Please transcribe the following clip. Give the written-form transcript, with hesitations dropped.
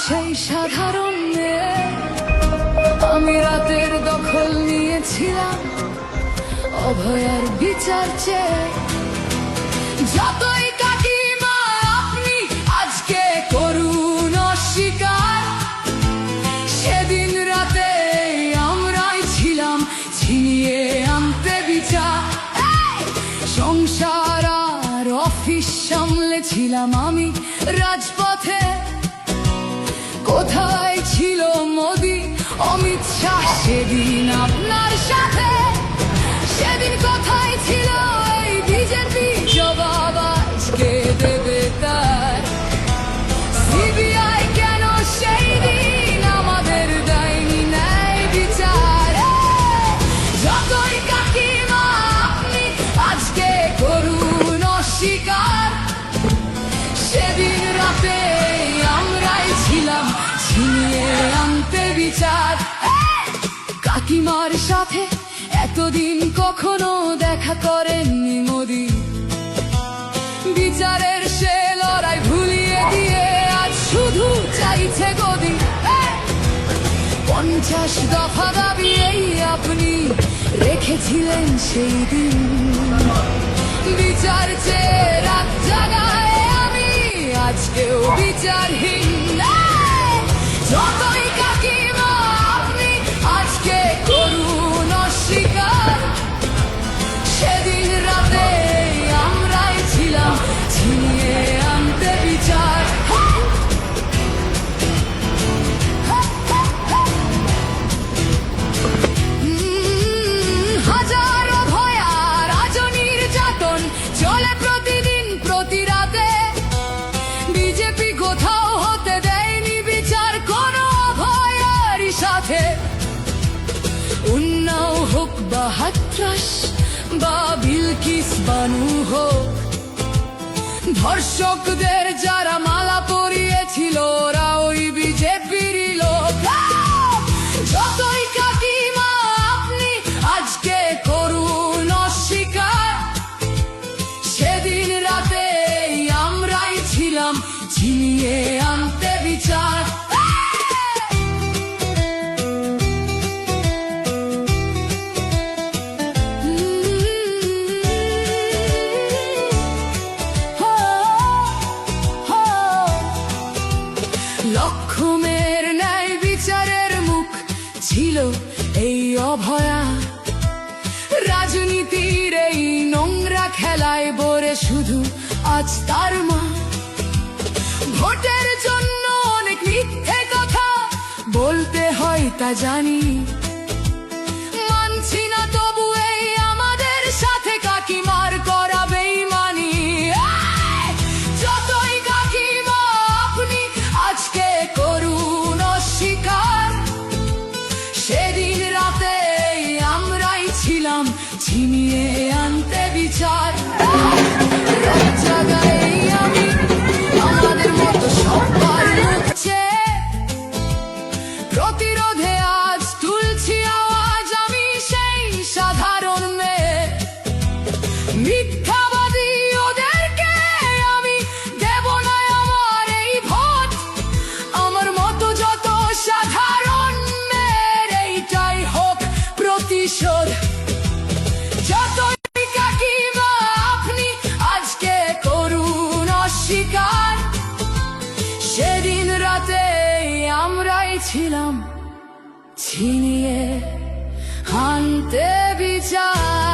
সেই সাধারণ মেয়ে, আমি রাতের দখল নিয়েছিলাম অভয়ার বিচার চেয়ে। যতই কাকিমা আপনি আজকে করুন অস্বীকার, সেদিন রাতে আমরাই ছিলাম ছিনিয়ে আনতে বিচার। সংসার আর অফিস সামলেছিলাম আমি রাজপথে। কোথায় ছিল মোদি অমিত শাহ সেদিন আপনার সাথে? সেদিন কোথায় ছিল এই বিজেপি? জবাব আজকে দেবে তার। সিবিআই কেন সেই দিন আমাদের দেয়নি ন্যায় বিচার? যতই কাকিমা আপনি আজকে করুন অস্বীকার, সেদিন রাতে আমরাই ছিলাম ছিনিয়ে আনতে বিচার। কাকিমার সাথে এতদিন কখনো দেখা করেননি মোদি, বিচারের সে লড়াই ভুলিয়ে দিয়ে আজ শুধু চাইছে গদি। 50 দফা দাবি এই আপনি রেখেছিলেন সেই দিন, বিচার চেয়ে রাত জাগায় আমি আজকেও বিচারহীন। যতই কাকিমা আপনি আজকে করুন অস্বীকার, সেদিন রাতে আমরাই ছিলাম ছিনিয়ে আনতে বিচার। হাজারো ভয়া রাজনীর যাতন চলে প্রতিদিন প্রতি রাতে। বিজেপি কোথাও হতে দেয়নি বিচার কোনো ভয়ের সাথে। উন্নাও হোক বা হাতরাস বা বিলকিস বানু হোক, ধর্ষকদের যারা মালা পরিয়েছিল ওরা ওই বিজেপিরই লোক। যতই কাকিমা আপনি আজকে করুন অস্বীকার, সেদিন রাতে আমরাই ছিলাম ছিনিয়ে আনতে বিচার। লক্ষ্যমের ন্যায় বিচারের মুখ ছিল এই অভয়া। রাজনীতির এই নোংরা খেলায় বরে শুধু আজ তার মা। ভোটের জন্য অনেক মিথ্যে কথা বলতে হয় তা জানি, মানছি না তবু এই আমাদের সাথে কাকিমার করা বেইমানি। যতই কাকিমা আপনি আজকে করুন অস্বীকার, সেদিন রাতে আমরাই ছিলাম ছিনিয়ে আনতে বিচার। রাত জাগায় আমি আমাদের মতো সবার মুখছে, প্রতিরোধে আজ তুলছি আওয়াজ আমি সেই সাধারণ মেয়ে। মিথ্যাবাদী ওদেরকে আমি দেব না আমার এই ভোট। আমার মতো যত সাধারণ মেয়ের এইটাই হোক প্রতিশোধ। যতই কাকিমা আপনি আজকে করুন অস্বীকার, সেদিন রাতে আমরাই ছিলাম ছিনিয়ে আনতে বিচার।